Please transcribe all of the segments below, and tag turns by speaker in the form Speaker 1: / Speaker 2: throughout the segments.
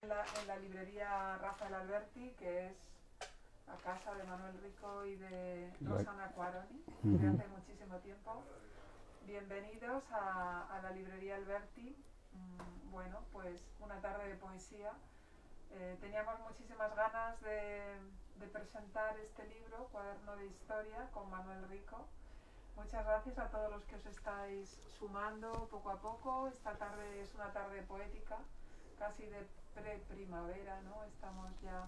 Speaker 1: En la librería Rafael Alberti, que es la casa de Manuel Rico y de Rosana Quaroni, desde hace muchísimo tiempo. Bienvenidos a la librería Alberti. Bueno, pues una tarde de poesía. Teníamos muchísimas ganas de presentar este libro, Cuaderno de Historia, con Manuel Rico. Muchas gracias a todos los que os estáis sumando poco a poco. Esta tarde es una tarde poética, casi de pre-primavera, ¿no? Estamos ya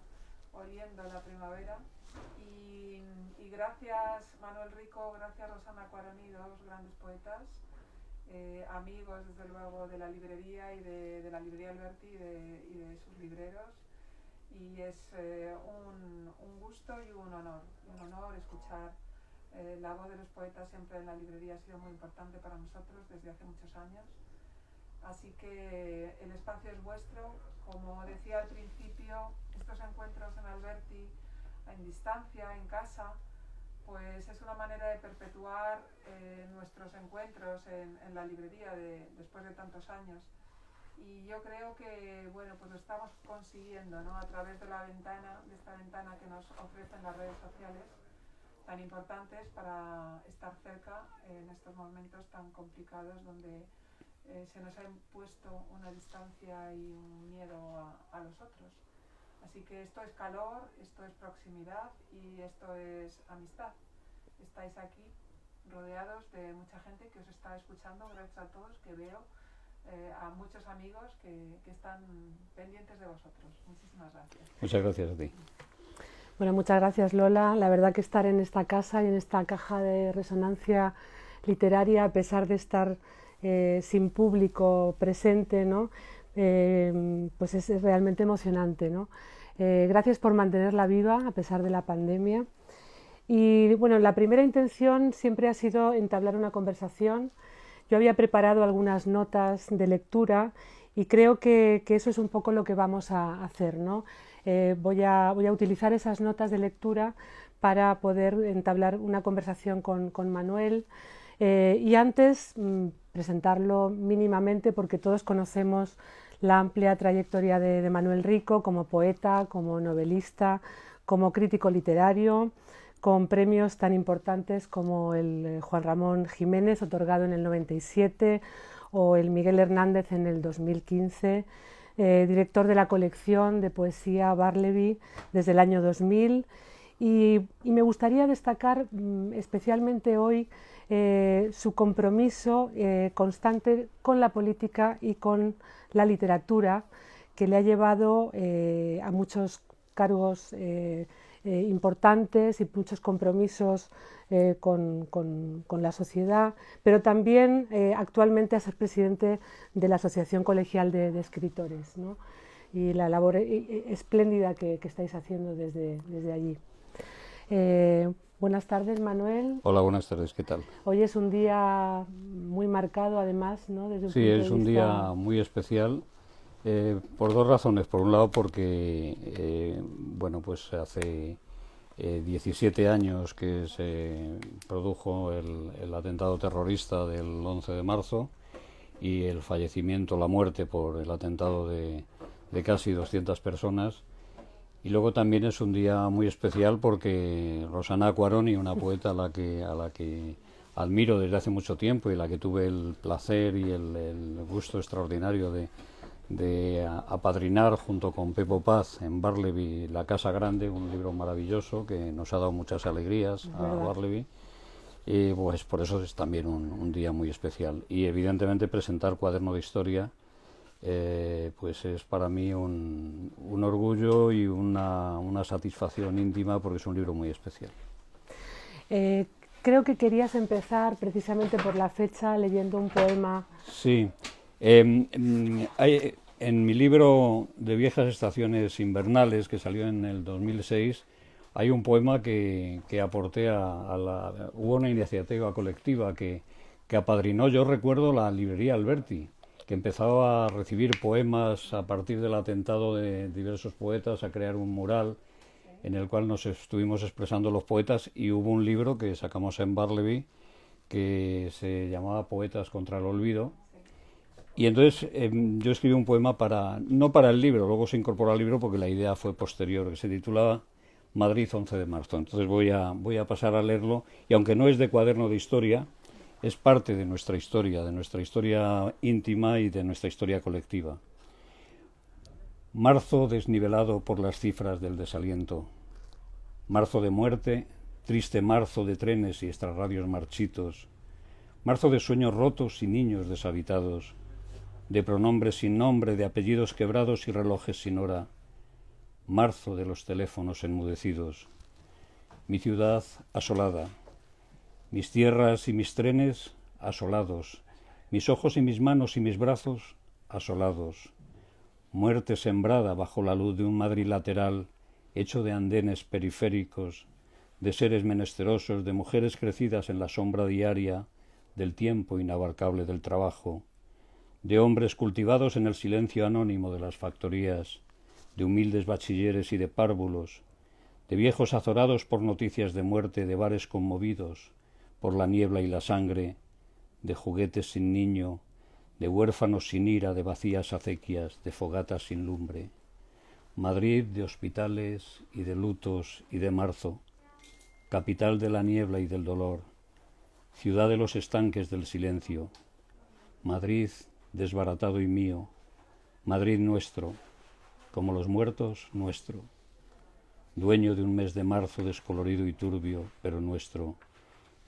Speaker 1: oliendo la primavera. Y gracias Manuel Rico, gracias Rosana Quaroni, dos grandes poetas, amigos desde luego de la librería y de la librería Alberti y de sus libreros. Y es un gusto y un honor escuchar la voz de los poetas. Siempre en la librería ha sido muy importante para nosotros desde hace muchos años. Así que el espacio es vuestro. Como decía al principio, estos encuentros en Alberti, en distancia, en casa, pues es una manera de perpetuar nuestros encuentros en la librería después de tantos años. Y yo creo que, bueno, pues lo estamos consiguiendo, ¿no? A través de esta ventana que nos ofrecen las redes sociales, tan importantes para estar cerca en estos momentos tan complicados donde se nos ha impuesto una distancia y un miedo a los otros. Así que esto es calor, esto es proximidad y esto es amistad. Estáis aquí rodeados de mucha gente que os está escuchando, gracias a todos, que veo a muchos amigos que están pendientes de vosotros. Muchísimas gracias.
Speaker 2: Muchas gracias a ti.
Speaker 3: Bueno, muchas gracias, Lola. La verdad que estar en esta casa y en esta caja de resonancia literaria, a pesar de estar sin público presente, ¿no? Pues es realmente emocionante, ¿no? Gracias por mantenerla viva a pesar de la pandemia. Y bueno, la primera intención siempre ha sido entablar una conversación. Yo había preparado algunas notas de lectura y creo que eso es un poco lo que vamos a hacer, ¿no? Voy a utilizar esas notas de lectura para poder entablar una conversación con Manuel y antes presentarlo mínimamente, porque todos conocemos la amplia trayectoria de Manuel Rico como poeta, como novelista, como crítico literario, con premios tan importantes como el Juan Ramón Jiménez, otorgado en el 97, o el Miguel Hernández en el 2015, director de la colección de poesía Barleby desde el año 2000, y me gustaría destacar especialmente hoy su compromiso constante con la política y con la literatura, que le ha llevado a muchos cargos importantes y muchos compromisos con la sociedad, pero también actualmente a ser presidente de la Asociación Colegial de Escritores, ¿no? Y la labor espléndida que estáis haciendo desde allí. Buenas tardes, Manuel.
Speaker 2: Hola, buenas tardes, ¿qué tal?
Speaker 3: Hoy es un día muy marcado, además, ¿no? Desde un
Speaker 2: Sí,
Speaker 3: punto de
Speaker 2: es un
Speaker 3: vista...
Speaker 2: día muy especial por dos razones. Por un lado, porque bueno, pues hace 17 años que se produjo el atentado terrorista del 11 de marzo y el fallecimiento, la muerte por el atentado de casi 200 personas. Y luego también es un día muy especial porque Rosana Quaroni, una poeta a la que admiro desde hace mucho tiempo y la que tuve el placer y el gusto extraordinario de apadrinar junto con Pepo Paz en Barleby, La Casa Grande, un libro maravilloso que nos ha dado muchas alegrías a Barleby. Y pues por eso es también un día muy especial. Y evidentemente presentar Cuaderno de Historia pues es para mí un orgullo y una satisfacción íntima, porque es un libro muy especial.
Speaker 3: Creo que querías empezar precisamente por la fecha leyendo un poema.
Speaker 2: Sí, en mi libro de Viejas Estaciones Invernales, que salió en el 2006, hay un poema que aporté hubo una iniciativa colectiva que apadrinó, yo recuerdo, la librería Alberti, que empezaba a recibir poemas a partir del atentado de diversos poetas, a crear un mural en el cual nos estuvimos expresando los poetas, y hubo un libro que sacamos en Barleby que se llamaba Poetas contra el Olvido, Y entonces yo escribí un poema no para el libro, luego se incorporó al libro porque la idea fue posterior, que se titulaba Madrid 11 de marzo. Entonces voy a pasar a leerlo, y aunque no es de cuaderno de historia, es parte de nuestra historia íntima y de nuestra historia colectiva. Marzo desnivelado por las cifras del desaliento. Marzo de muerte, triste marzo de trenes y extrarradios marchitos. Marzo de sueños rotos y niños deshabitados, de pronombres sin nombre, de apellidos quebrados y relojes sin hora. Marzo de los teléfonos enmudecidos. Mi ciudad asolada. Mis tierras y mis trenes asolados. Mis ojos y mis manos y mis brazos asolados. Muerte sembrada bajo la luz de un Madrid lateral, hecho de andenes periféricos, de seres menesterosos, de mujeres crecidas en la sombra diaria del tiempo inabarcable del trabajo, de hombres cultivados en el silencio anónimo de las factorías, de humildes bachilleres y de párvulos, de viejos azorados por noticias de muerte, de bares conmovidos por la niebla y la sangre, de juguetes sin niño, de huérfanos sin ira, de vacías acequias, de fogatas sin lumbre. Madrid de hospitales y de lutos y de marzo, capital de la niebla y del dolor, ciudad de los estanques del silencio, Madrid desbaratado y mío, Madrid nuestro, como los muertos nuestro, dueño de un mes de marzo descolorido y turbio, pero nuestro,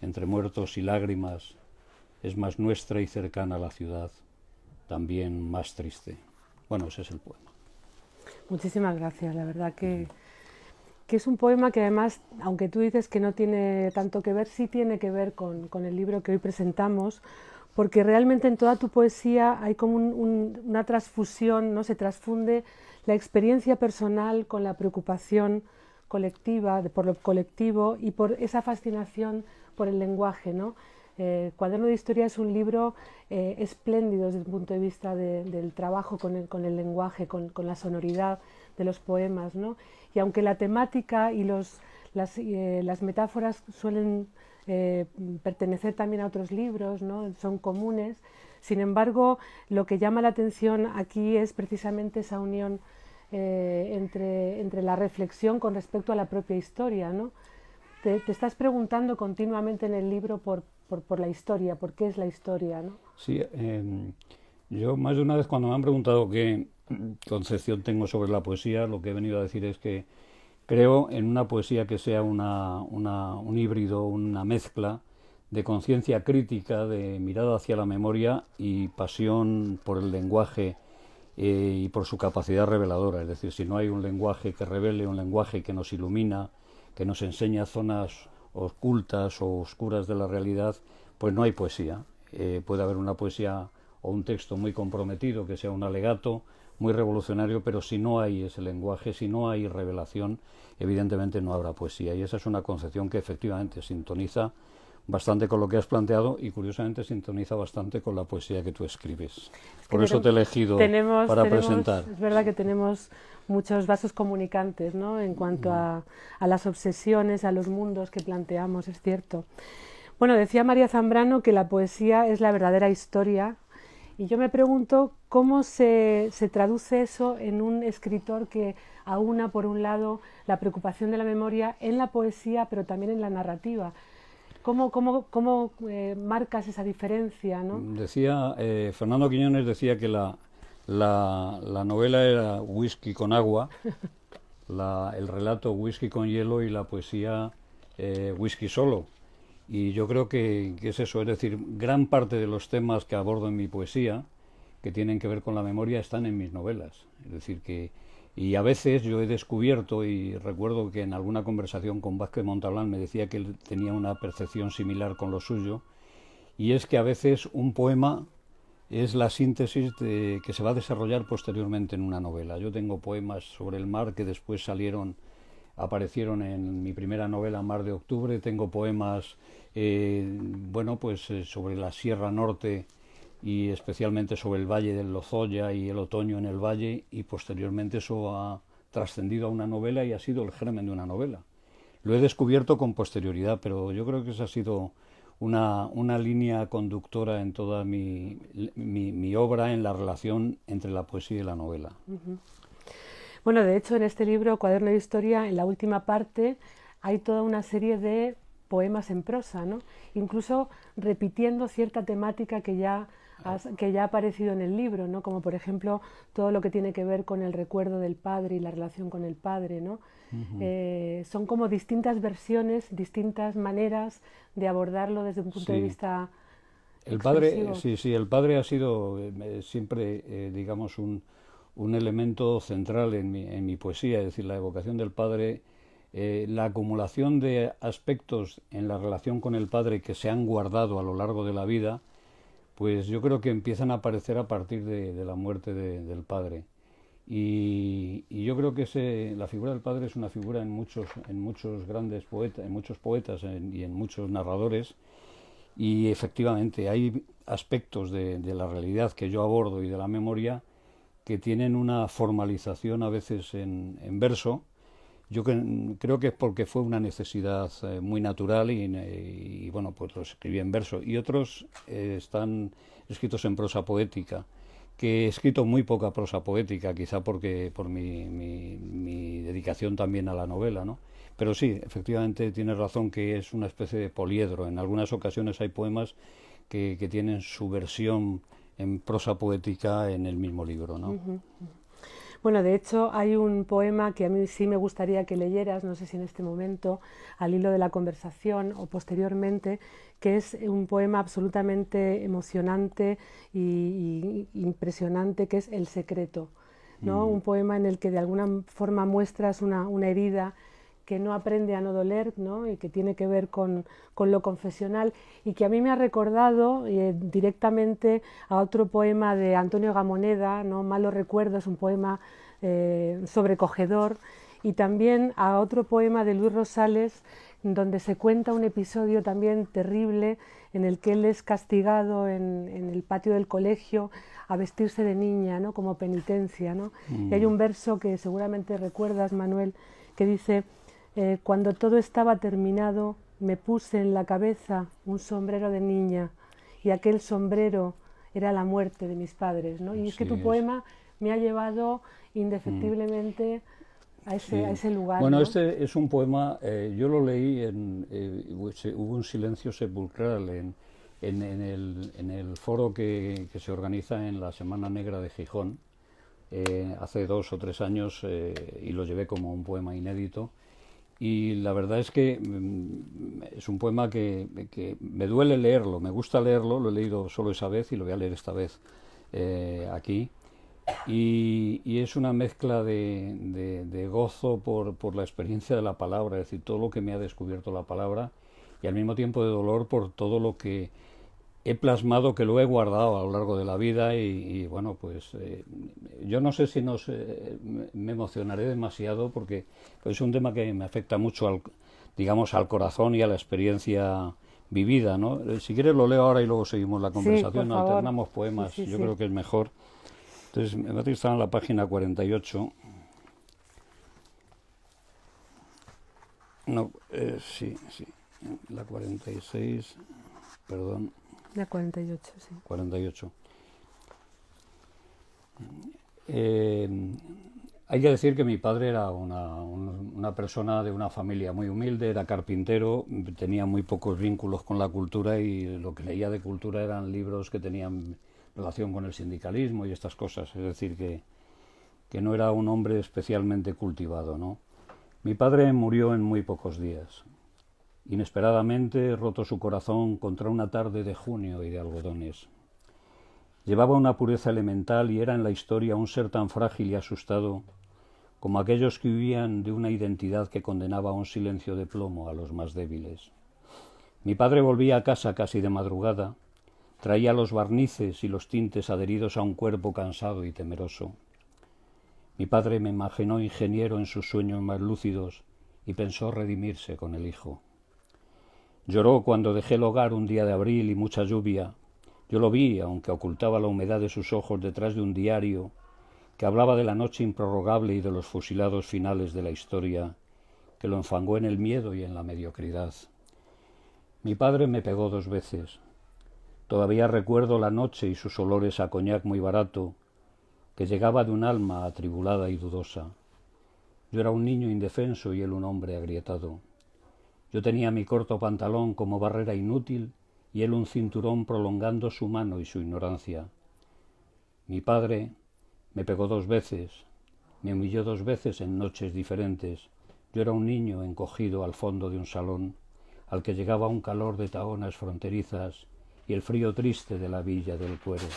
Speaker 2: entre muertos y lágrimas, es más nuestra y cercana a la ciudad, también más triste. Bueno, ese es el poema.
Speaker 3: Muchísimas gracias, la verdad que es un poema que además, aunque tú dices que no tiene tanto que ver, sí tiene que ver con el libro que hoy presentamos, porque realmente en toda tu poesía hay como una transfusión, ¿no? Se transfunde la experiencia personal con la preocupación colectiva, por lo colectivo y por esa fascinación por el lenguaje, ¿no? Cuaderno de Historia es un libro espléndido desde el punto de vista del trabajo con el lenguaje, con la sonoridad de los poemas, ¿no? Y aunque la temática y las metáforas suelen pertenecer también a otros libros, ¿no? Son comunes, sin embargo, lo que llama la atención aquí es precisamente esa unión entre la reflexión con respecto a la propia historia, ¿no? Te estás preguntando continuamente en el libro por la historia, por qué es la historia, ¿no?
Speaker 2: Sí, yo más de una vez cuando me han preguntado qué concepción tengo sobre la poesía, lo que he venido a decir es que creo en una poesía que sea un híbrido, una mezcla de conciencia crítica, de mirada hacia la memoria y pasión por el lenguaje y por su capacidad reveladora. Es decir, si no hay un lenguaje que revele, un lenguaje que nos ilumina, que nos enseña zonas ocultas o oscuras de la realidad, pues no hay poesía. Puede haber una poesía o un texto muy comprometido, que sea un alegato, muy revolucionario, pero si no hay ese lenguaje, si no hay revelación, evidentemente no habrá poesía. Y esa es una concepción que efectivamente sintoniza bastante con lo que has planteado y curiosamente sintoniza bastante con la poesía que tú escribes. Por eso te he elegido para presentar.
Speaker 3: Es verdad que tenemos muchos vasos comunicantes, ¿no? En cuanto a las obsesiones, a los mundos que planteamos, es cierto. Bueno, decía María Zambrano que la poesía es la verdadera historia y yo me pregunto cómo se traduce eso en un escritor que aúna, por un lado, la preocupación de la memoria en la poesía, pero también en la narrativa. ¿Cómo marcas esa diferencia, ¿no?
Speaker 2: Decía, Fernando Quiñones decía que la novela era whisky con agua, el relato whisky con hielo y la poesía whisky solo. Y yo creo que es eso, es decir, gran parte de los temas que abordo en mi poesía, que tienen que ver con la memoria, están en mis novelas. Es decir, y a veces yo he descubierto, y recuerdo que en alguna conversación con Vázquez Montalbán me decía que él tenía una percepción similar con lo suyo, y es que a veces un poema es la síntesis que se va a desarrollar posteriormente en una novela. Yo tengo poemas sobre el mar que después aparecieron en mi primera novela, Mar de Octubre. Tengo poemas sobre la Sierra Norte y especialmente sobre el Valle del Lozoya y el otoño en el valle, y posteriormente eso ha trascendido a una novela y ha sido el germen de una novela. Lo he descubierto con posterioridad, pero yo creo que esa ha sido una línea conductora en toda mi obra, en la relación entre la poesía y la novela.
Speaker 3: Bueno, de hecho, en este libro, Cuaderno de Historia, en la última parte, hay toda una serie de poemas en prosa, ¿no? Incluso repitiendo cierta temática que ya ha aparecido en el libro, ¿no? Como por ejemplo todo lo que tiene que ver con el recuerdo del padre y la relación con el padre, ¿no? Son como distintas versiones, distintas maneras de abordarlo desde un punto de vista expresivo.
Speaker 2: El padre ha sido siempre, digamos, un elemento central en mi poesía, es decir, la evocación del padre, la acumulación de aspectos en la relación con el padre que se han guardado a lo largo de la vida, pues yo creo que empiezan a aparecer a partir de la muerte del padre. Y yo creo que la figura del padre es una figura en muchos grandes poetas, en muchos poetas y en muchos narradores, y efectivamente hay aspectos de la realidad que yo abordo y de la memoria que tienen una formalización a veces en verso. Yo creo que es porque fue una necesidad muy natural y bueno, pues los escribí en verso. Y otros están escritos en prosa poética, que he escrito muy poca prosa poética, quizá por mi dedicación también a la novela, ¿no? Pero sí, efectivamente tienes razón que es una especie de poliedro. En algunas ocasiones hay poemas que tienen su versión en prosa poética en el mismo libro, ¿no?
Speaker 3: Bueno, de hecho hay un poema que a mí sí me gustaría que leyeras, no sé si en este momento, al hilo de la conversación o posteriormente, que es un poema absolutamente emocionante y impresionante, que es El secreto, ¿no? Un poema en el que de alguna forma muestras una herida que no aprende a no doler, ¿no? Y que tiene que ver con lo confesional, y que a mí me ha recordado directamente a otro poema de Antonio Gamoneda, ¿no? Malos recuerdos, un poema sobrecogedor, y también a otro poema de Luis Rosales, donde se cuenta un episodio también terrible en el que él es castigado en el patio del colegio a vestirse de niña, ¿no? Como penitencia, ¿no? Y hay un verso que seguramente recuerdas, Manuel, que dice: cuando todo estaba terminado, me puse en la cabeza un sombrero de niña, y aquel sombrero era la muerte de mis padres, ¿no? Y es que tu poema me ha llevado indefectiblemente a ese lugar.
Speaker 2: Bueno,
Speaker 3: ¿no?
Speaker 2: este es un poema, yo lo leí, hubo un silencio sepulcral en el foro que se organiza en la Semana Negra de Gijón, hace 2 o 3 años, y lo llevé como un poema inédito. Y la verdad es que es un poema que me duele leerlo, me gusta leerlo, lo he leído solo esa vez y lo voy a leer esta vez aquí. Y es una mezcla de gozo por la experiencia de la palabra, es decir, todo lo que me ha descubierto la palabra, y al mismo tiempo de dolor por todo lo que he plasmado, que lo he guardado a lo largo de la vida, y bueno, pues yo no sé si me emocionaré demasiado, porque pues, es un tema que me afecta mucho al corazón y a la experiencia vivida, ¿no? Si quieres lo leo ahora y luego seguimos la conversación, alternamos poemas, yo creo que es mejor. Entonces, me parece que está en la página 48. No, sí, la 46, perdón.
Speaker 3: La 48, sí.
Speaker 2: 48. Hay que decir que mi padre era una persona de una familia muy humilde, era carpintero, tenía muy pocos vínculos con la cultura, y lo que leía de cultura eran libros que tenían relación con el sindicalismo y estas cosas, es decir, que no era un hombre especialmente cultivado, ¿no? Mi padre murió en muy pocos días. Inesperadamente, roto su corazón contra una tarde de junio y de algodones. Llevaba una pureza elemental y era en la historia un ser tan frágil y asustado como aquellos que huían de una identidad que condenaba a un silencio de plomo a los más débiles. Mi padre volvía a casa casi de madrugada, traía los barnices y los tintes adheridos a un cuerpo cansado y temeroso. Mi padre me imaginó ingeniero en sus sueños más lúcidos y pensó redimirse con el hijo. Lloró cuando dejé el hogar un día de abril y mucha lluvia. Yo lo vi, aunque ocultaba la humedad de sus ojos detrás de un diario que hablaba de la noche improrrogable y de los fusilados finales de la historia, que lo enfangó en el miedo y en la mediocridad. Mi padre me pegó 2 veces. Todavía recuerdo la noche y sus olores a coñac muy barato, que llegaba de un alma atribulada y dudosa. Yo era un niño indefenso y él un hombre agrietado. Yo tenía mi corto pantalón como barrera inútil y él un cinturón prolongando su mano y su ignorancia. Mi padre me pegó 2 veces, me humilló 2 veces en noches diferentes. Yo era un niño encogido al fondo de un salón, al que llegaba un calor de tahonas fronterizas y el frío triste de la villa del Cuero.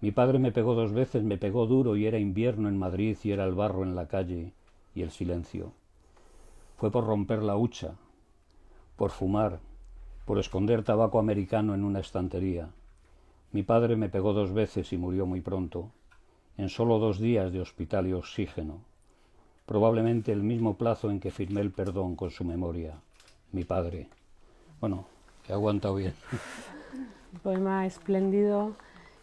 Speaker 2: Mi padre me pegó 2 veces, me pegó duro y era invierno en Madrid y era el barro en la calle y el silencio. Fue por romper la hucha, por fumar, por esconder tabaco americano en una estantería. Mi padre me pegó 2 veces y murió muy pronto, en solo 2 días de hospital y oxígeno. Probablemente el mismo plazo en que firmé el perdón con su memoria. Mi padre. Bueno, he aguantado bien.
Speaker 3: Un poema espléndido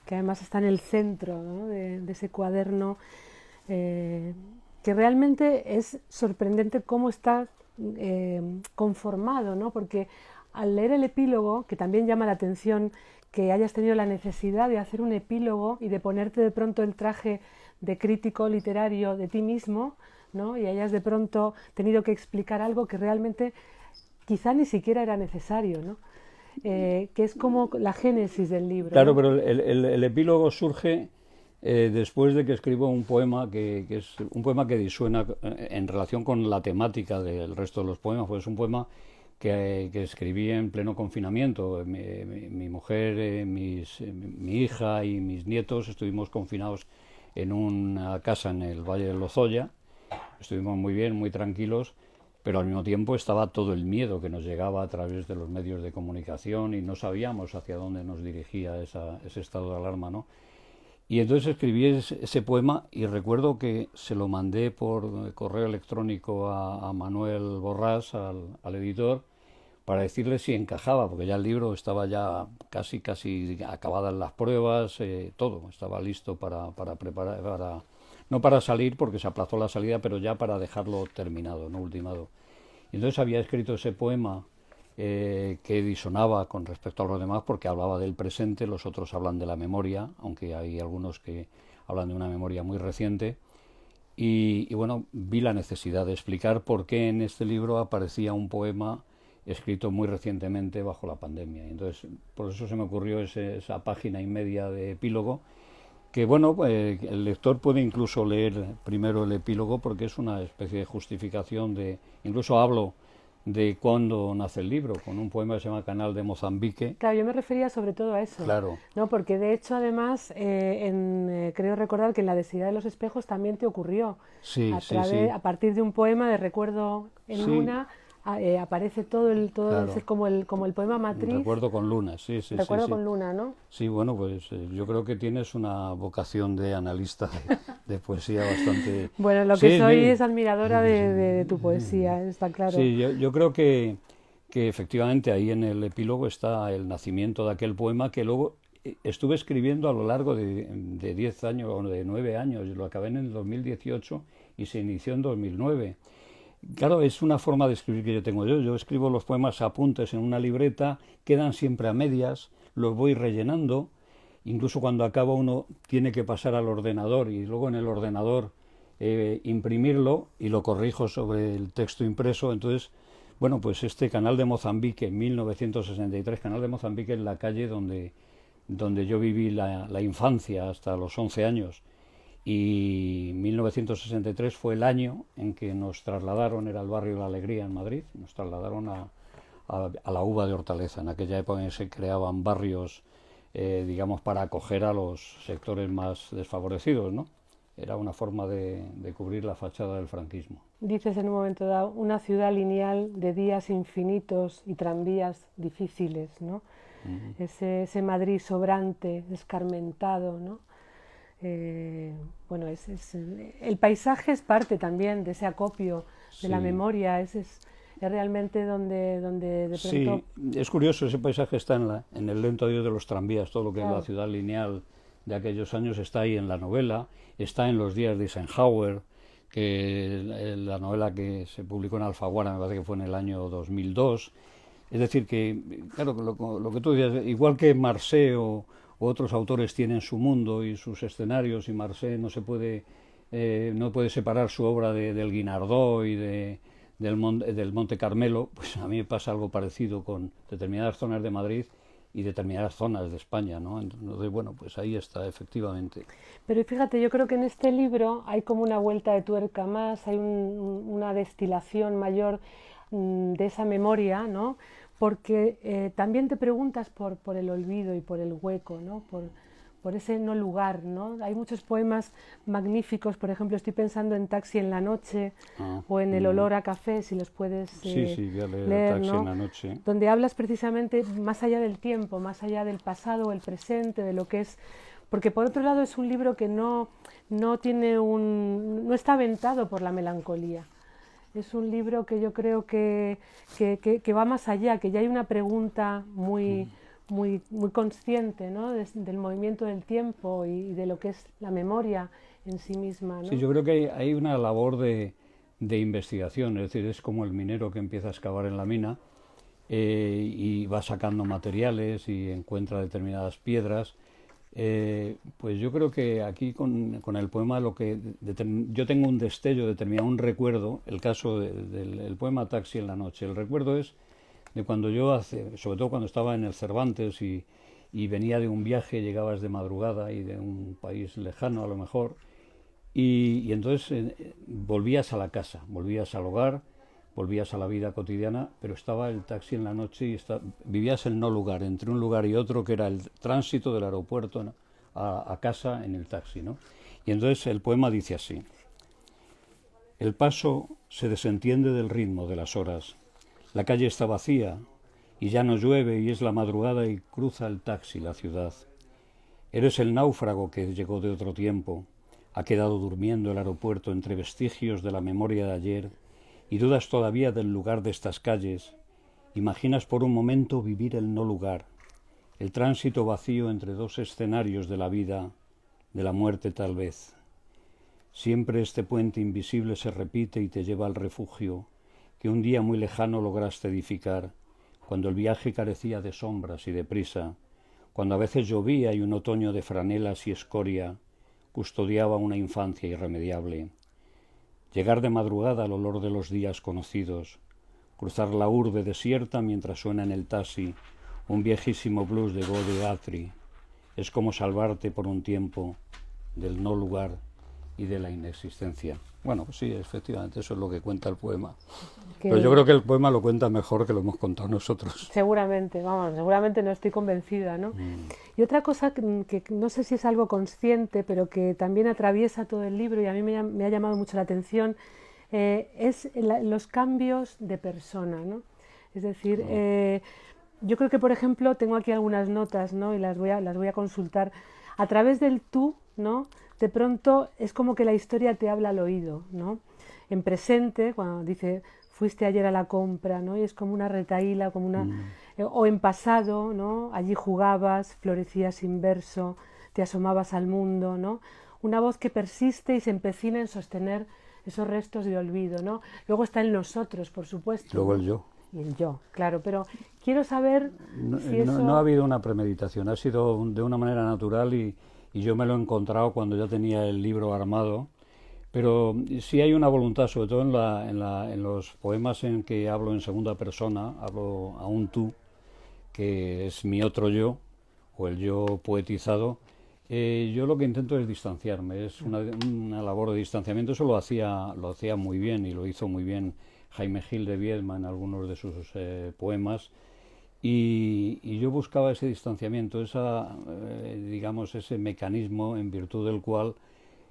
Speaker 3: que además está en el centro, ¿no?, de ese cuaderno, que realmente es sorprendente cómo está conformado, ¿no? Porque al leer el epílogo, que también llama la atención que hayas tenido la necesidad de hacer un epílogo y de ponerte de pronto el traje de crítico literario de ti mismo, ¿no?, y hayas de pronto tenido que explicar algo que realmente quizá ni siquiera era necesario, ¿no? Que es como la génesis del libro.
Speaker 2: Claro,
Speaker 3: ¿no?
Speaker 2: pero el epílogo surge después de que escribo un poema que es un poema que disuena en relación con la temática del resto de los poemas, pues es un poema que escribí en pleno confinamiento. Mi mujer, mi hija y mis nietos estuvimos confinados en una casa en el Valle de Lozoya. Estuvimos muy bien, muy tranquilos, pero al mismo tiempo estaba todo el miedo que nos llegaba a través de los medios de comunicación y no sabíamos hacia dónde nos dirigía ese estado de alarma, ¿no? Y entonces escribí ese poema y recuerdo que se lo mandé por correo electrónico a Manuel Borrás, al editor, para decirle si encajaba, porque ya el libro estaba ya casi acabadas las pruebas, todo, estaba listo para preparar, no para salir porque se aplazó la salida, pero ya para dejarlo terminado, no ultimado. Y entonces había escrito ese poema que disonaba con respecto a los demás porque hablaba del presente, los otros hablan de la memoria, aunque hay algunos que hablan de una memoria muy reciente. Y bueno, vi la necesidad de explicar por qué en este libro aparecía un poema escrito muy recientemente bajo la pandemia. Entonces, por eso se me ocurrió esa página y media de epílogo, que bueno, el lector puede incluso leer primero el epílogo porque es una especie de justificación incluso hablo de cuándo nace el libro, con un poema que se llama Canal de Mozambique.
Speaker 3: Claro, yo me refería sobre todo a eso.
Speaker 2: Claro.
Speaker 3: ¿No? Porque de hecho, además, creo recordar que en La densidad de los espejos también te ocurrió.
Speaker 2: Sí,
Speaker 3: A partir de un poema de Recuerdo en Luna, aparece todo
Speaker 2: claro.
Speaker 3: Es como el poema matriz.
Speaker 2: Recuerdo con Luna,
Speaker 3: Recuerdo con Luna, ¿no?
Speaker 2: Sí, bueno, pues yo creo que tienes una vocación de analista de poesía bastante...
Speaker 3: Bueno, lo que soy es admiradora de tu poesía, está claro.
Speaker 2: Sí, yo creo que efectivamente ahí en el epílogo está el nacimiento de aquel poema que luego estuve escribiendo a lo largo de 10 años o de 9 años, lo acabé en el 2018 y se inició en 2009. Claro, es una forma de escribir que yo tengo. Yo escribo los poemas a apuntes en una libreta, quedan siempre a medias, los voy rellenando, incluso cuando acaba uno tiene que pasar al ordenador y luego en el ordenador imprimirlo y lo corrijo sobre el texto impreso. Entonces, bueno, pues este Canal de Mozambique, en 1963, Canal de Mozambique en la calle donde yo viví la infancia hasta los 11 años. Y 1963 fue el año en que nos trasladaron, era el barrio de la Alegría en Madrid, nos trasladaron a la Uva de Hortaleza. En aquella época se creaban barrios, digamos, para acoger a los sectores más desfavorecidos, ¿no? Era una forma de cubrir la fachada del franquismo.
Speaker 3: Dices en un momento dado, una ciudad lineal de días infinitos y tranvías difíciles, ¿no? Uh-huh. Ese Madrid sobrante, escarmentado, ¿no? Bueno, el paisaje es parte también de ese acopio de la memoria, es realmente donde de pronto...
Speaker 2: Sí, es curioso, ese paisaje está en el lento adiós de los tranvías, todo lo que es la ciudad lineal de aquellos años está ahí en la novela, está en Los días de Eisenhower, que la novela que se publicó en Alfaguara me parece que fue en el año 2002, Es decir, que, claro, lo que tú decías, igual que Marcé o otros autores tienen su mundo y sus escenarios, y Marcé no puede separar su obra del Guinardó y del Monte Carmelo, pues a mí me pasa algo parecido con determinadas zonas de Madrid y determinadas zonas de España, ¿no? Entonces, bueno, pues ahí está, efectivamente.
Speaker 3: Pero fíjate, yo creo que en este libro hay como una vuelta de tuerca más, hay una destilación mayor de esa memoria, ¿no? Porque también te preguntas por el olvido y por el hueco, ¿no? Por ese no lugar, ¿no? Hay muchos poemas magníficos, por ejemplo, estoy pensando en Taxi en la noche o en El olor a café, si los puedes
Speaker 2: sí, voy a leer Taxi, ¿no?, en la noche.
Speaker 3: Donde hablas precisamente más allá del tiempo, más allá del pasado o el presente, de lo que es... Porque por otro lado es un libro que no está aventado por la melancolía. Es un libro que yo creo que va más allá, que ya hay una pregunta muy consciente, ¿no? Del movimiento del tiempo y de lo que es la memoria en sí misma, ¿no?
Speaker 2: Sí, yo creo que hay una labor de investigación, es decir, es como el minero que empieza a excavar en la mina y va sacando materiales y encuentra determinadas piedras. Pues yo creo que aquí con el poema yo tengo un destello determinado, un recuerdo, el caso del poema Taxi en la noche. El recuerdo es de cuando yo, sobre todo cuando estaba en el Cervantes y venía de un viaje, llegabas de madrugada y de un país lejano a lo mejor, y entonces volvías a la casa, volvías al hogar, volvías a la vida cotidiana, pero estaba el taxi en la noche y vivías el no lugar, entre un lugar y otro, que era el tránsito del aeropuerto a casa en el taxi, ¿no? Y entonces el poema dice así: el paso se desentiende del ritmo de las horas, la calle está vacía y ya no llueve y es la madrugada y cruza el taxi la ciudad. Eres el náufrago que llegó de otro tiempo, ha quedado durmiendo el aeropuerto entre vestigios de la memoria de ayer y dudas todavía del lugar de estas calles. Imaginas por un momento vivir el no lugar, el tránsito vacío entre dos escenarios de la vida, de la muerte tal vez. Siempre este puente invisible se repite y te lleva al refugio que un día muy lejano lograste edificar, cuando el viaje carecía de sombras y de prisa, cuando a veces llovía y un otoño de franelas y escoria custodiaba una infancia irremediable. Llegar de madrugada al olor de los días conocidos, cruzar la urbe desierta mientras suena en el taxi un viejísimo blues de Gode Guthrie, es como salvarte por un tiempo del no lugar y de la inexistencia. Bueno, pues sí, efectivamente, eso es lo que cuenta el poema. Pero yo creo que el poema lo cuenta mejor que lo hemos contado nosotros.
Speaker 3: Seguramente, seguramente no, estoy convencida, ¿no? Y otra cosa que no sé si es algo consciente, pero que también atraviesa todo el libro y a mí me ha llamado mucho la atención, es los cambios de persona, ¿no? Es decir, yo creo que, por ejemplo, tengo aquí algunas notas, ¿no? Y las voy a consultar. A través del tú, ¿no? De pronto es como que la historia te habla al oído, ¿no? En presente, cuando dice fuiste ayer a la compra, ¿no? Y es como una retahíla, como una o en pasado, ¿no? Allí jugabas, florecías sin verso, te asomabas al mundo, ¿no? Una voz que persiste y se empecina en sostener esos restos de olvido, ¿no? Luego está el nosotros, por supuesto.
Speaker 2: Luego el yo.
Speaker 3: Y el yo, claro, pero quiero saber si eso...
Speaker 2: No ha habido una premeditación, ha sido de una manera natural y yo me lo he encontrado cuando ya tenía el libro armado, pero sí hay una voluntad, sobre todo en los poemas en que hablo en segunda persona, hablo a un tú, que es mi otro yo, o el yo poetizado. Yo lo que intento es distanciarme, es una labor de distanciamiento. Eso lo hacía muy bien y lo hizo muy bien Jaime Gil de Viedma en algunos de sus poemas. Y yo buscaba ese distanciamiento, digamos, ese mecanismo en virtud del cual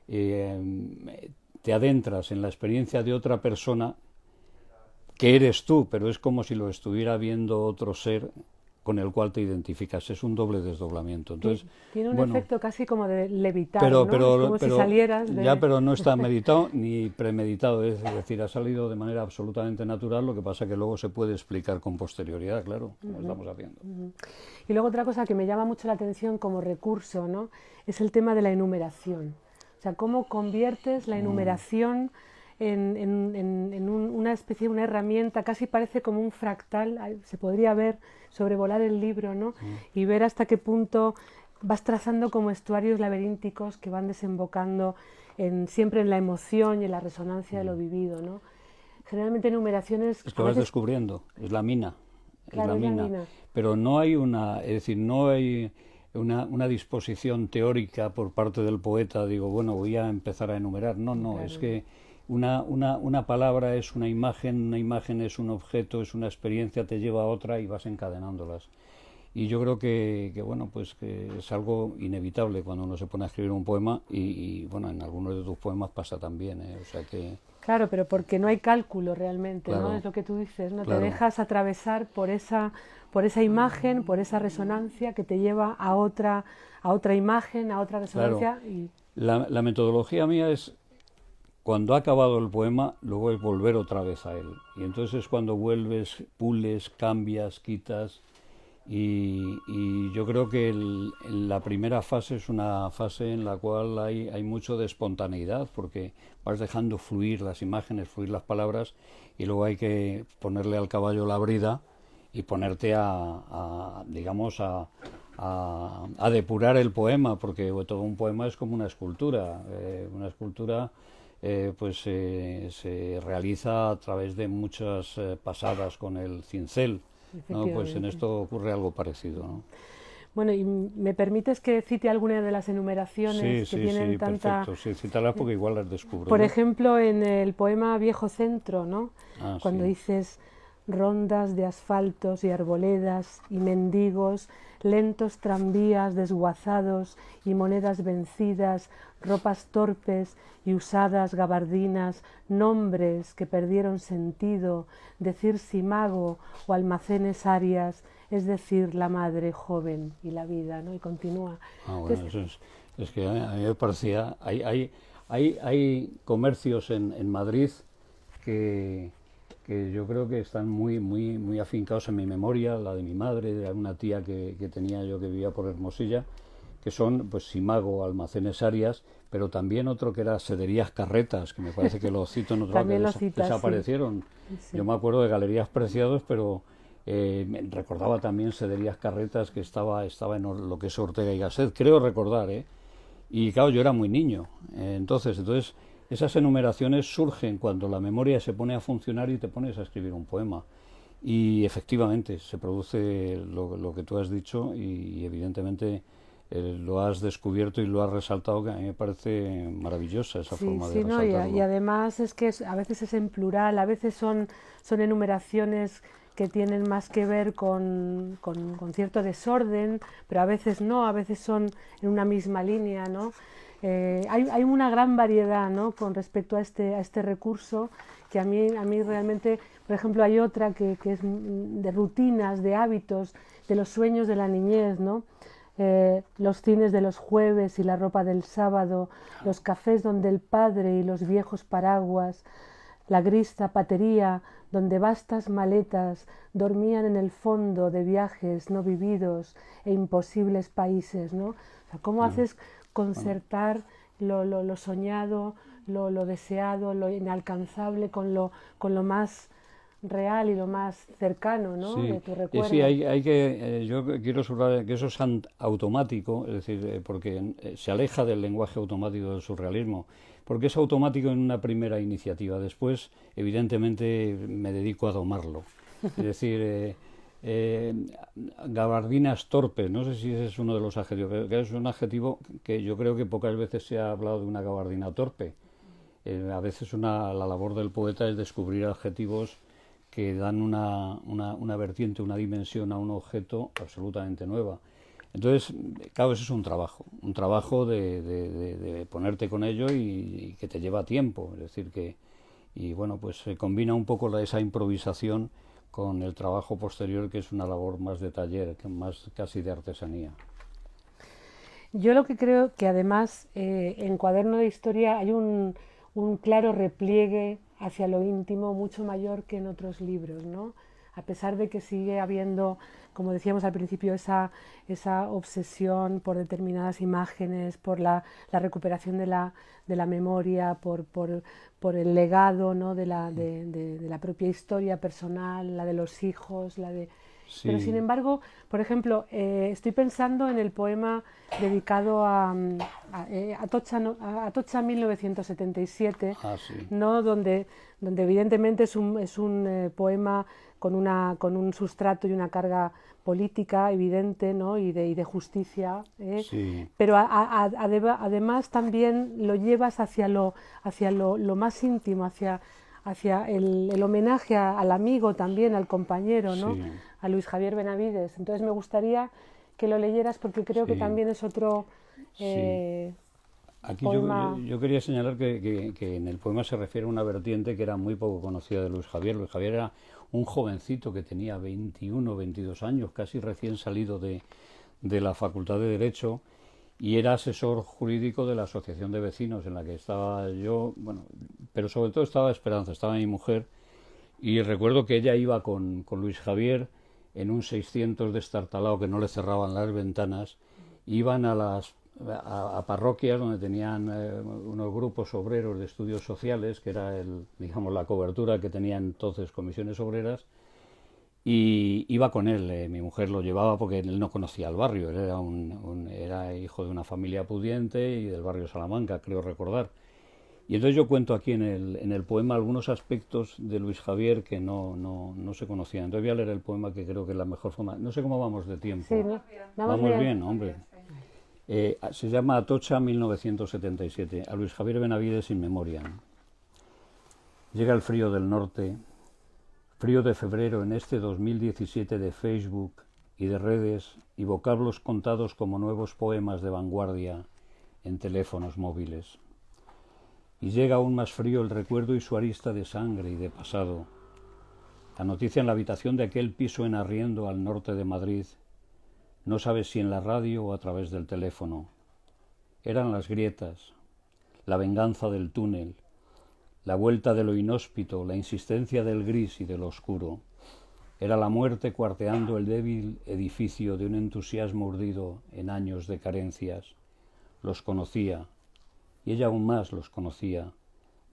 Speaker 2: te adentras en la experiencia de otra persona que eres tú, pero es como si lo estuviera viendo otro ser con el cual te identificas. Es un doble desdoblamiento. Entonces,
Speaker 3: tiene un efecto casi como de levitar,
Speaker 2: ¿no?
Speaker 3: Es como si salieras de...
Speaker 2: Ya, pero no está meditado ni premeditado, es decir, ha salido de manera absolutamente natural, lo que pasa que luego se puede explicar con posterioridad, claro, como estamos haciendo.
Speaker 3: Y luego otra cosa que me llama mucho la atención como recurso, ¿no? Es el tema de la enumeración. O sea, cómo conviertes la enumeración una especie, una herramienta, casi parece como un fractal, se podría ver, sobrevolar el libro, ¿no? Y ver hasta qué punto vas trazando como estuarios laberínticos que van desembocando siempre en la emoción y en la resonancia de lo vivido, ¿no? Generalmente enumeraciones...
Speaker 2: Es que vas descubriendo, es la mina.
Speaker 3: Claro,
Speaker 2: es la mina. Pero no hay no hay una disposición teórica por parte del poeta, digo, bueno, voy a empezar a enumerar. No, claro. Es que una palabra es una imagen es un objeto, es una experiencia, te lleva a otra y vas encadenándolas. Y yo creo que bueno, pues que es algo inevitable cuando uno se pone a escribir un poema y bueno, en algunos de tus poemas pasa también, o sea que...
Speaker 3: Claro, pero porque no hay cálculo realmente, claro, ¿no? Es lo que tú dices, ¿no? Claro. Te dejas atravesar por esa imagen, por esa resonancia que te lleva a otra imagen, a otra resonancia.
Speaker 2: Claro.
Speaker 3: Y...
Speaker 2: La metodología mía es, cuando ha acabado el poema, luego es volver otra vez a él. Y entonces es cuando vuelves, pules, cambias, quitas... Y yo creo que la primera fase es una fase en la cual hay mucho de espontaneidad, porque vas dejando fluir las imágenes, fluir las palabras, y luego hay que ponerle al caballo la brida y ponerte a depurar el poema, porque todo un poema es como una escultura. Una escultura se realiza a través de muchas pasadas con el cincel. No, pues en esto ocurre algo parecido, ¿no?
Speaker 3: Bueno, ¿y me permites que cite alguna de las enumeraciones que tienen tanta...
Speaker 2: perfecto, sí, cítalas porque igual las descubro.
Speaker 3: Por ejemplo, en el poema Viejo Centro, ¿no? Cuando dices rondas de asfaltos y arboledas y mendigos, lentos tranvías desguazados y monedas vencidas, ropas torpes y usadas gabardinas, nombres que perdieron sentido, decir simago o almacenes arias, es decir, la madre joven y la vida, ¿no? Y continúa.
Speaker 2: Bueno, entonces, es que a mí me parecía, hay comercios en Madrid que yo creo que están muy afincados en mi memoria, la de mi madre, de una tía que tenía yo que vivía por Hermosilla, que son pues Simago, almacenes arias, pero también otro que era Sederías Carretas, que me parece que lo cito en otro lado, que desaparecieron. Sí. Yo me acuerdo de Galerías Preciados, pero recordaba también Sederías Carretas, que estaba en lo que es Ortega y Gasset, creo recordar, y claro, yo era muy niño, entonces esas enumeraciones surgen cuando la memoria se pone a funcionar y te pones a escribir un poema. Y efectivamente se produce lo que tú has dicho y evidentemente lo has descubierto y lo has resaltado, que a mí me parece maravillosa esa forma de resaltarlo.
Speaker 3: Y además es que a veces es en plural, a veces son enumeraciones que tienen más que ver con cierto desorden, pero a veces no, a veces son en una misma línea, ¿no? Hay una gran variedad, ¿no? Con respecto a este recurso, que a mí realmente, por ejemplo, hay otra que es de rutinas, de hábitos, de los sueños de la niñez, ¿no? Los cines de los jueves y la ropa del sábado, los cafés donde el padre y los viejos paraguas, la gris zapatería donde vastas maletas dormían en el fondo de viajes no vividos e imposibles países, ¿no? O sea, ¿cómo haces concertar lo soñado, lo deseado, lo inalcanzable con lo más real y lo más cercano, ¿no?
Speaker 2: Sí,
Speaker 3: de tu recuerdo?
Speaker 2: Sí, yo quiero subrayar que eso es automático, es decir, porque se aleja del lenguaje automático del surrealismo, porque es automático en una primera iniciativa. Después, evidentemente, me dedico a domarlo. Es decir, gabardinas torpes, no sé si ese es uno de los adjetivos, que es un adjetivo que yo creo que pocas veces se ha hablado de una gabardina torpe. A veces la labor del poeta es descubrir adjetivos que dan una vertiente, una dimensión a un objeto absolutamente nueva. Entonces, claro, eso es un trabajo de ponerte con ello y que te lleva tiempo. Es decir, y bueno, pues se combina un poco esa improvisación con el trabajo posterior, que es una labor más de taller, más casi de artesanía.
Speaker 3: Yo lo que creo que además en Cuaderno de Historia hay un claro repliegue hacia lo íntimo mucho mayor que en otros libros, ¿no? A pesar de que sigue habiendo, como decíamos al principio, esa obsesión por determinadas imágenes, por la recuperación de la memoria, por por el legado, ¿no? de la propia historia personal, la de los hijos, la de...
Speaker 2: Sí.
Speaker 3: Pero sin embargo, por ejemplo, estoy pensando en el poema dedicado a Atocha 1977,
Speaker 2: Sí.
Speaker 3: ¿no? donde evidentemente es un poema con un sustrato y una carga política evidente, ¿no? y de justicia,
Speaker 2: Sí.
Speaker 3: pero además también lo llevas hacia lo más íntimo, hacia el homenaje al amigo también, al compañero, ¿no?
Speaker 2: Sí.
Speaker 3: A Luis Javier Benavides. Entonces me gustaría que lo leyeras porque creo que también es otro
Speaker 2: Aquí
Speaker 3: poema.
Speaker 2: yo quería señalar que en el poema se refiere a una vertiente que era muy poco conocida de Luis Javier. Luis Javier era un jovencito que tenía 21, 22 años, casi recién salido de la Facultad de Derecho, y era asesor jurídico de la Asociación de Vecinos en la que estaba yo, bueno, pero sobre todo estaba Esperanza, estaba mi mujer, y recuerdo que ella iba con Luis Javier en un 600 destartalado que no le cerraban las ventanas, iban a parroquias donde tenían unos grupos obreros de estudios sociales, que era digamos la cobertura que tenían entonces comisiones obreras, y iba con él. Mi mujer lo llevaba porque él no conocía el barrio, él era hijo de una familia pudiente y del barrio Salamanca, creo recordar. Y entonces yo cuento aquí en el poema algunos aspectos de Luis Javier que no se conocían. Entonces voy a leer el poema, que creo que es la mejor forma. No sé cómo vamos de tiempo.
Speaker 3: Sí, ¿no?
Speaker 2: Vamos bien, hombre. Se llama Atocha 1977, a Luis Javier Benavides in memoriam. Llega el frío del norte, frío de febrero en este 2017 de Facebook y de redes y vocablos contados como nuevos poemas de vanguardia en teléfonos móviles. Y llega aún más frío el recuerdo y su arista de sangre y de pasado. La noticia en la habitación de aquel piso en arriendo al norte de Madrid, no sabes si en la radio o a través del teléfono. Eran las grietas, la venganza del túnel, la vuelta de lo inhóspito, la insistencia del gris y del oscuro. Era la muerte cuarteando el débil edificio de un entusiasmo urdido en años de carencias. Los conocía, y ella aún más los conocía,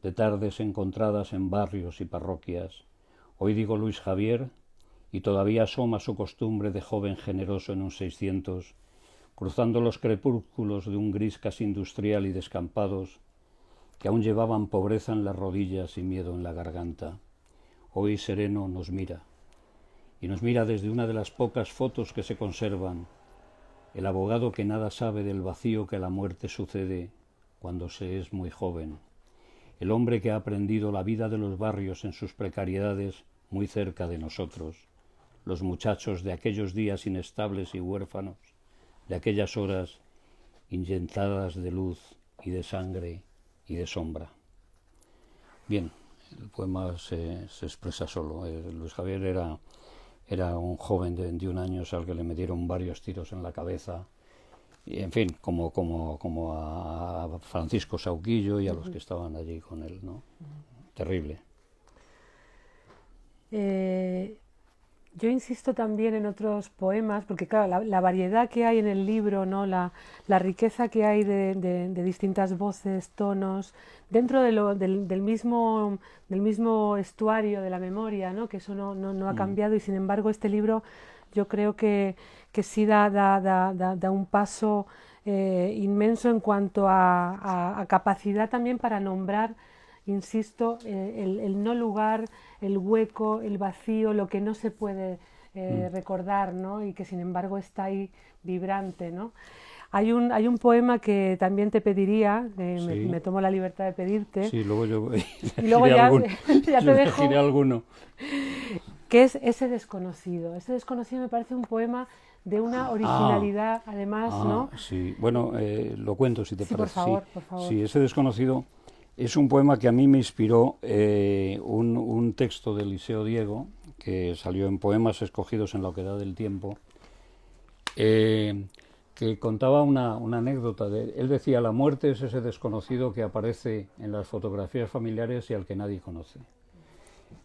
Speaker 2: de tardes encontradas en barrios y parroquias. Hoy digo Luis Javier, y todavía asoma su costumbre de joven generoso en un 600, cruzando los crepúsculos de un gris casi industrial y descampados, que aún llevaban pobreza en las rodillas y miedo en la garganta. Hoy sereno nos mira, y nos mira desde una de las pocas fotos que se conservan, el abogado que nada sabe del vacío que la muerte sucede cuando se es muy joven, el hombre que ha aprendido la vida de los barrios en sus precariedades muy cerca de nosotros, los muchachos de aquellos días inestables y huérfanos, de aquellas horas inyectadas de luz y de sangre y de sombra. Bien, el poema se expresa solo. Luis Javier era un joven de 21 años al que le metieron varios tiros en la cabeza, y en fin, como a Francisco Sauquillo y a los que estaban allí con él, ¿no? Terrible.
Speaker 3: Yo insisto también en otros poemas, porque claro, la variedad que hay en el libro, ¿no? La riqueza que hay de distintas voces, tonos, dentro del mismo estuario de la memoria, ¿no? Que eso no ha cambiado, y sin embargo este libro yo creo que sí da un paso inmenso en cuanto a capacidad también para nombrar, insisto, el no lugar, el hueco, el vacío, lo que no se puede recordar, ¿no? Y que sin embargo está ahí vibrante, ¿no? Hay un poema que también te pediría,
Speaker 2: Sí.
Speaker 3: me tomo la libertad de pedirte.
Speaker 2: Sí, luego yo
Speaker 3: Y luego ya te dejo.
Speaker 2: Elegiré alguno.
Speaker 3: Que es Ese desconocido. Ese desconocido me parece un poema de una originalidad, además, ¿no?
Speaker 2: Sí, bueno, lo cuento si te
Speaker 3: Sí,
Speaker 2: parece.
Speaker 3: por favor.
Speaker 2: Sí, Ese desconocido es un poema que a mí me inspiró un texto de Eliseo Diego, que salió en Poemas escogidos en la oquedad del tiempo, que contaba una anécdota. Él decía: la muerte es ese desconocido que aparece en las fotografías familiares y al que nadie conoce.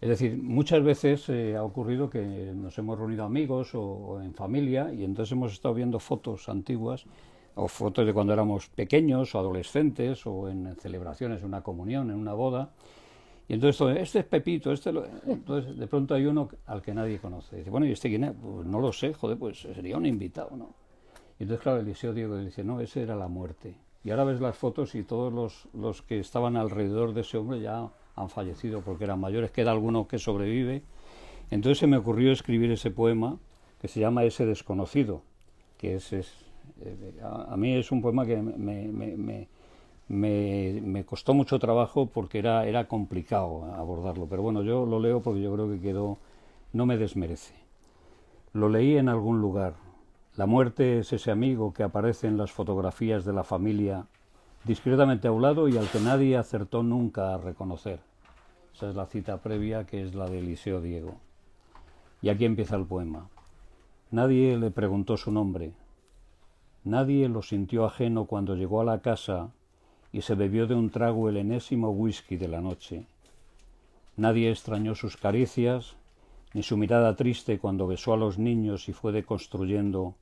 Speaker 2: Es decir, muchas veces ha ocurrido que nos hemos reunido amigos o en familia, y entonces hemos estado viendo fotos antiguas o fotos de cuando éramos pequeños o adolescentes o en celebraciones, en una comunión, en una boda, Y entonces, este es Pepito, entonces de pronto hay uno al que nadie conoce. Dice, bueno, ¿y este quién es? Pues no lo sé, joder, pues sería un invitado, ¿no? Y entonces, claro, Eliseo Diego dice, no, ese era la muerte. Y ahora ves las fotos y todos los que estaban alrededor de ese hombre ya han fallecido porque eran mayores, queda alguno que sobrevive. Entonces se me ocurrió escribir ese poema que se llama Ese desconocido, que a mí es un poema que me costó mucho trabajo porque era complicado abordarlo, pero bueno, yo lo leo porque yo creo que no me desmerece. Lo leí en algún lugar. La muerte es ese amigo que aparece en las fotografías de la familia, discretamente a un lado y al que nadie acertó nunca a reconocer. Esa es la cita previa, que es la de Eliseo Diego. Y aquí empieza el poema. Nadie le preguntó su nombre. Nadie lo sintió ajeno cuando llegó a la casa y se bebió de un trago el enésimo whisky de la noche. Nadie extrañó sus caricias, ni su mirada triste cuando besó a los niños y fue deconstruyendo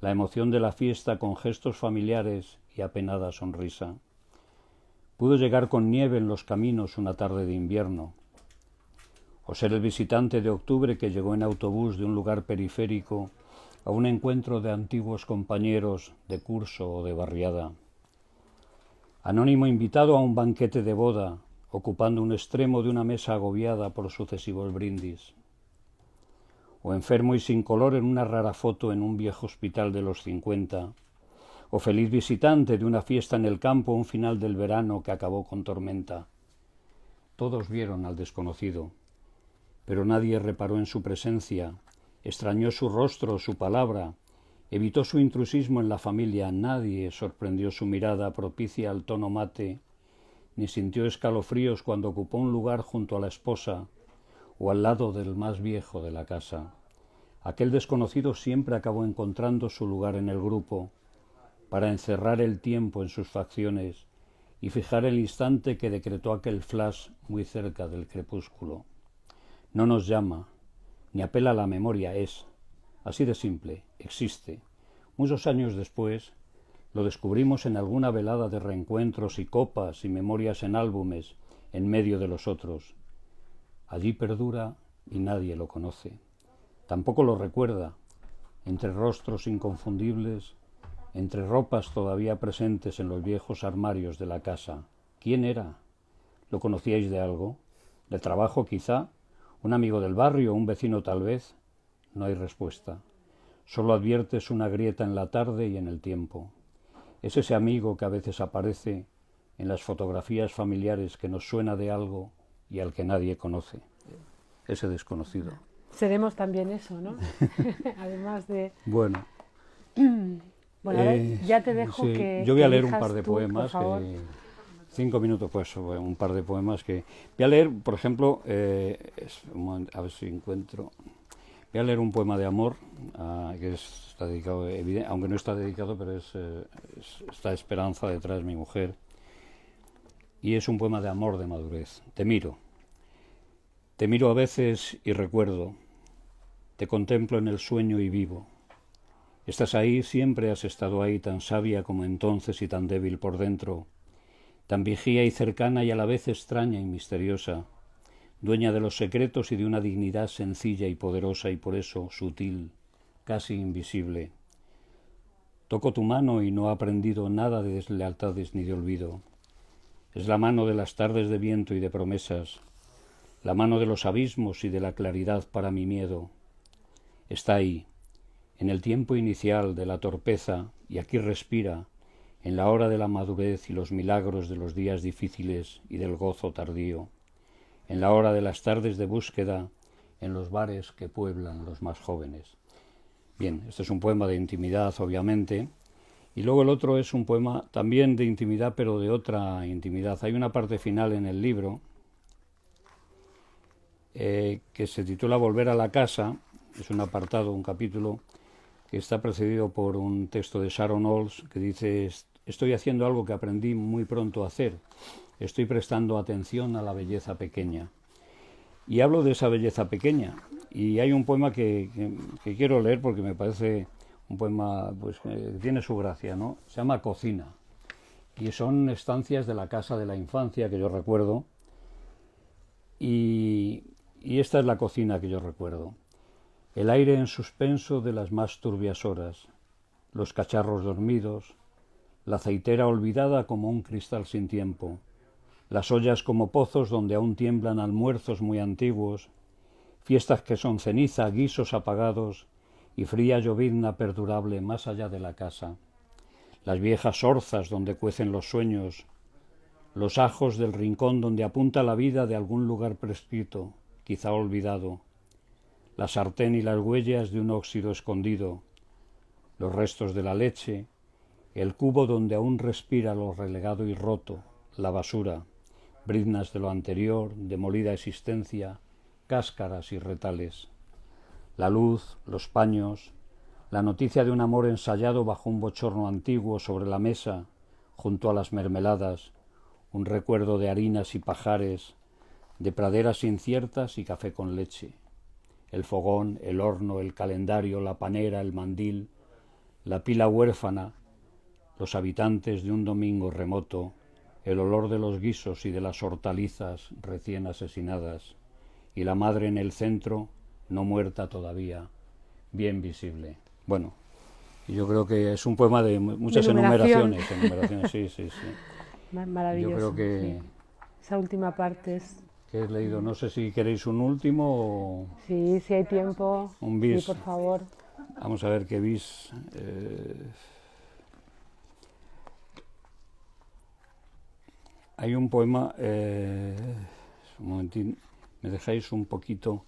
Speaker 2: la emoción de la fiesta con gestos familiares y apenada sonrisa. Pudo llegar con nieve en los caminos una tarde de invierno, o ser el visitante de octubre que llegó en autobús de un lugar periférico a un encuentro de antiguos compañeros de curso o de barriada. Anónimo invitado a un banquete de boda, ocupando un extremo de una mesa agobiada por sucesivos brindis. O enfermo y sin color en una rara foto en un viejo hospital de los 50, o feliz visitante de una fiesta en el campo un final del verano que acabó con tormenta. Todos vieron al desconocido, pero nadie reparó en su presencia, extrañó su rostro, su palabra, evitó su intrusismo en la familia, nadie sorprendió su mirada propicia al tono mate, ni sintió escalofríos cuando ocupó un lugar junto a la esposa o al lado del más viejo de la casa. Aquel desconocido siempre acabó encontrando su lugar en el grupo, para encerrar el tiempo en sus facciones y fijar el instante que decretó aquel flash muy cerca del crepúsculo. No nos llama, ni apela a la memoria, es, así de simple, existe. Muchos años después, lo descubrimos en alguna velada de reencuentros y copas y memorias en álbumes, en medio de los otros. Allí perdura y nadie lo conoce. Tampoco lo recuerda, entre rostros inconfundibles, entre ropas todavía presentes en los viejos armarios de la casa. ¿Quién era? ¿Lo conocíais de algo? ¿De trabajo quizá? ¿Un amigo del barrio? ¿Un vecino tal vez? No hay respuesta. Solo adviertes una grieta en la tarde y en el tiempo. Es ese amigo que a veces aparece en las fotografías familiares que nos suena de algo y al que nadie conoce. Ese desconocido.
Speaker 3: Seremos también eso, ¿no? Además de...
Speaker 2: Bueno.
Speaker 3: Bueno, a ver, ya te dejo
Speaker 2: sí,
Speaker 3: que...
Speaker 2: yo voy a leer un
Speaker 3: elijas
Speaker 2: par de
Speaker 3: tú,
Speaker 2: poemas,
Speaker 3: por favor.
Speaker 2: 5 minutos, pues, un par de poemas que... Voy a leer, por ejemplo, a ver si encuentro... Voy a leer un poema de amor, que está dedicado, aunque no está dedicado, pero está Esperanza detrás, mi mujer. Y es un poema de amor, de madurez. Te miro a veces y recuerdo, te contemplo en el sueño y vivo. Estás ahí, siempre has estado ahí, tan sabia como entonces y tan débil por dentro, tan vigía y cercana y a la vez extraña y misteriosa, dueña de los secretos y de una dignidad sencilla y poderosa y por eso sutil, casi invisible. Toco tu mano y no he aprendido nada de deslealtades ni de olvido. Es la mano de las tardes de viento y de promesas, la mano de los abismos y de la claridad para mi miedo. Está ahí, en el tiempo inicial de la torpeza, y aquí respira, en la hora de la madurez y los milagros de los días difíciles y del gozo tardío, en la hora de las tardes de búsqueda, en los bares que pueblan los más jóvenes. Bien, este es un poema de intimidad, obviamente, y luego el otro es un poema también de intimidad, pero de otra intimidad. Hay una parte final en el libro que se titula Volver a la casa, es un apartado, un capítulo, que está precedido por un texto de Sharon Olds que dice: estoy haciendo algo que aprendí muy pronto a hacer, estoy prestando atención a la belleza pequeña. Y hablo de esa belleza pequeña, y hay un poema que quiero leer porque me parece un poema pues, que tiene su gracia, ¿no? Se llama Cocina, y son estancias de la casa de la infancia que yo recuerdo, Y esta es la cocina que yo recuerdo. El aire en suspenso de las más turbias horas, los cacharros dormidos, la aceitera olvidada como un cristal sin tiempo, las ollas como pozos donde aún tiemblan almuerzos muy antiguos, fiestas que son ceniza, guisos apagados y fría llovizna perdurable más allá de la casa, las viejas orzas donde cuecen los sueños, los ajos del rincón donde apunta la vida de algún lugar prescrito, quizá olvidado, la sartén y las huellas de un óxido escondido, los restos de la leche, el cubo donde aún respira lo relegado y roto, la basura, briznas de lo anterior, demolida existencia, cáscaras y retales, la luz, los paños, la noticia de un amor ensayado bajo un bochorno antiguo sobre la mesa, junto a las mermeladas, un recuerdo de harinas y pajares, de praderas inciertas y café con leche, el fogón, el horno, el calendario, la panera, el mandil, la pila huérfana, los habitantes de un domingo remoto, el olor de los guisos y de las hortalizas recién asesinadas, y la madre en el centro, no muerta todavía, bien visible. Bueno, yo creo que es un poema de muchas enumeraciones, sí, sí, sí.
Speaker 3: Maravilloso.
Speaker 2: Yo creo que...
Speaker 3: Sí. Esa última parte es...
Speaker 2: que he leído, no sé si queréis un último o...
Speaker 3: Sí, si hay tiempo.
Speaker 2: Un bis.
Speaker 3: Sí, por favor.
Speaker 2: Vamos a ver qué bis... Hay un poema... un momentín, me dejáis un poquito...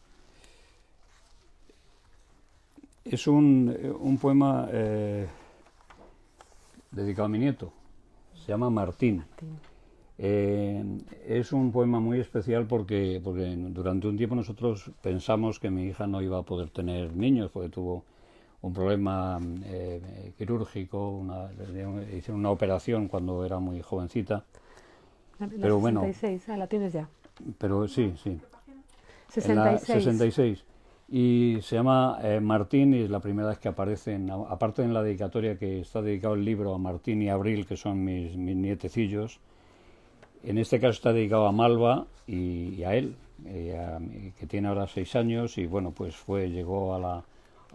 Speaker 2: Es un poema dedicado a mi nieto. Se llama Martín. Es un poema muy especial porque durante un tiempo nosotros pensamos que mi hija no iba a poder tener niños porque tuvo un problema quirúrgico, hicieron una operación cuando era muy jovencita.
Speaker 3: Pero 66, bueno, la tienes ya.
Speaker 2: Pero sí.
Speaker 3: 66.
Speaker 2: En la 66. Y se llama Martín y es la primera vez que aparece, aparte en la dedicatoria que está dedicado el libro a Martín y Abril, que son mis nietecillos. En este caso está dedicado a Malva y a él, que tiene ahora 6 años y bueno, pues llegó a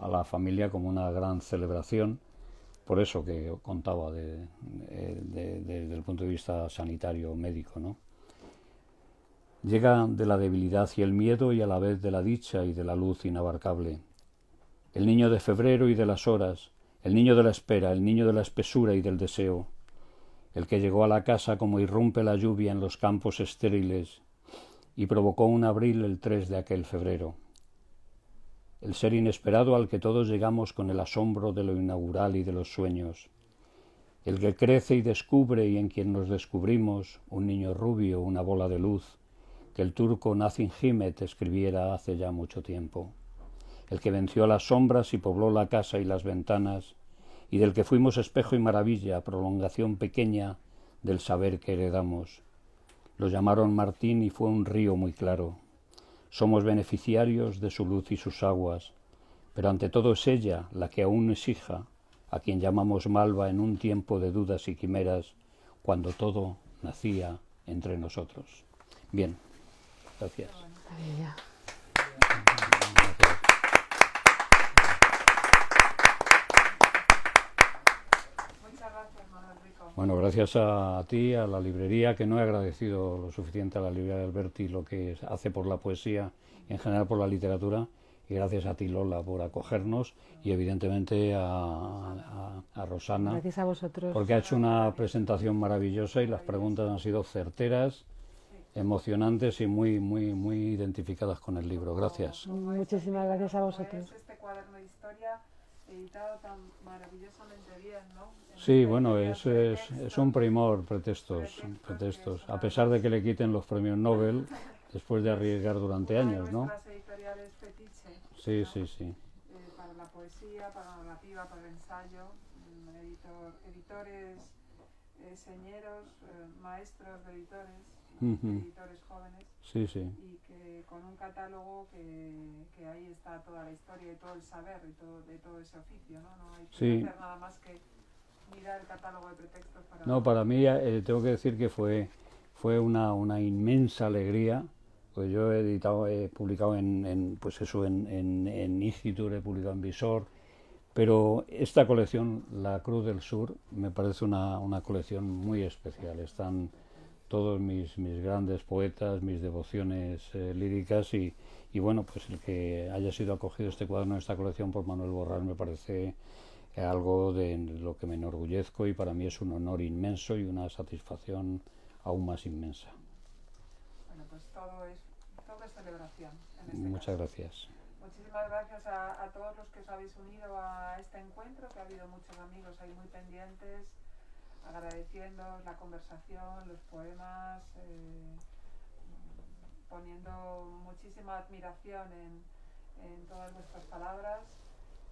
Speaker 2: la familia como una gran celebración, por eso que contaba desde el punto de vista sanitario, médico, ¿no? Llega de la debilidad y el miedo y a la vez de la dicha y de la luz inabarcable. El niño de febrero y de las horas, el niño de la espera, el niño de la espesura y del deseo, el que llegó a la casa como irrumpe la lluvia en los campos estériles y provocó un abril el 3 de aquel febrero. El ser inesperado al que todos llegamos con el asombro de lo inaugural y de los sueños. El que crece y descubre y en quien nos descubrimos, un niño rubio, una bola de luz, que el turco Nazim Hikmet escribiera hace ya mucho tiempo. El que venció las sombras y pobló la casa y las ventanas, y del que fuimos espejo y maravilla, prolongación pequeña del saber que heredamos. Lo llamaron Martín y fue un río muy claro. Somos beneficiarios de su luz y sus aguas, pero ante todo es ella, la que aún es hija, a quien llamamos Malva en un tiempo de dudas y quimeras, cuando todo nacía entre nosotros. Bien, gracias. Bueno, gracias a ti, a la librería, que no he agradecido lo suficiente a la librería de Alberti lo que hace por la poesía y en general por la literatura, y gracias a ti, Lola, por acogernos, y evidentemente a Rosana,
Speaker 3: gracias a vosotros,
Speaker 2: porque ha hecho una presentación maravillosa y las preguntas han sido certeras, emocionantes y muy identificadas con el libro. Gracias.
Speaker 3: Muchísimas gracias a vosotros.
Speaker 1: Este cuaderno de historia editado tan maravillosamente bien, ¿no?
Speaker 2: Sí, bueno, es un primor, pretextos. A pesar de que le quiten los premios Nobel, después de arriesgar durante años, ¿no?
Speaker 1: Las editoriales fetiche,
Speaker 2: sí,
Speaker 1: ¿no?
Speaker 2: sí.
Speaker 1: Para la poesía, para la narrativa, para el ensayo, editores señeros, maestros de editores, editores jóvenes.
Speaker 2: Sí.
Speaker 1: Y que con un catálogo que ahí está toda la historia y todo el saber y de todo ese oficio, ¿no? No hay que hacer nada más que mirar el catálogo de pretextos para...
Speaker 2: No, para mí tengo que decir que fue una inmensa alegría Pues yo he publicado pues eso, en Igitur, he publicado en Visor, pero esta colección, La Cruz del Sur, me parece una colección muy especial. Están todos mis grandes poetas, mis devociones líricas y bueno, pues el que haya sido acogido este cuaderno en esta colección por Manuel Borrás me parece algo de lo que me enorgullezco y para mí es un honor inmenso y una satisfacción aún más inmensa.
Speaker 1: Bueno, pues todo es celebración en este
Speaker 2: Muchas
Speaker 1: caso.
Speaker 2: gracias.
Speaker 1: Muchísimas gracias a todos los que os habéis unido a este encuentro, que ha habido muchos amigos ahí muy pendientes, agradeciendo la conversación, los poemas, poniendo muchísima admiración en todas vuestras palabras.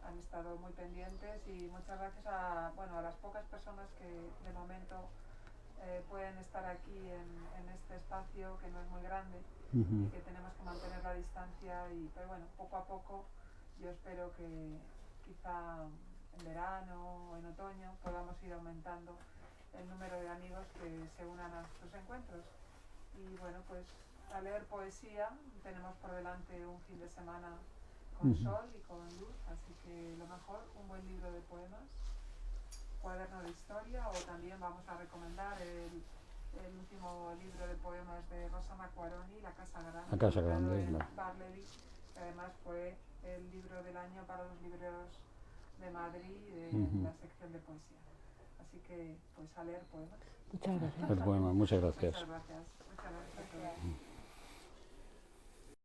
Speaker 1: Han estado muy pendientes y muchas gracias a las pocas personas que de momento pueden estar aquí en este espacio que no es muy grande y que tenemos que mantener la distancia, pero bueno, poco a poco yo espero que quizá en verano o en otoño podamos ir aumentando el número de amigos que se unan a estos encuentros. Y bueno, pues a leer poesía, tenemos por delante un fin de semana con sol y con luz, así que lo mejor, un buen libro de poemas, cuaderno de historia, o también vamos a recomendar el último libro de poemas de Rosana Cuaroni, La Casa Grande,
Speaker 2: La Casa Grande,
Speaker 1: en
Speaker 2: no.
Speaker 1: Barleby, que además fue el libro del año para los libros de Madrid de la sección de poesía. Así que, pues a leer poemas.
Speaker 3: Muchas gracias.
Speaker 2: El poema, muchas gracias.
Speaker 1: Muchas gracias. Muchas gracias a todos.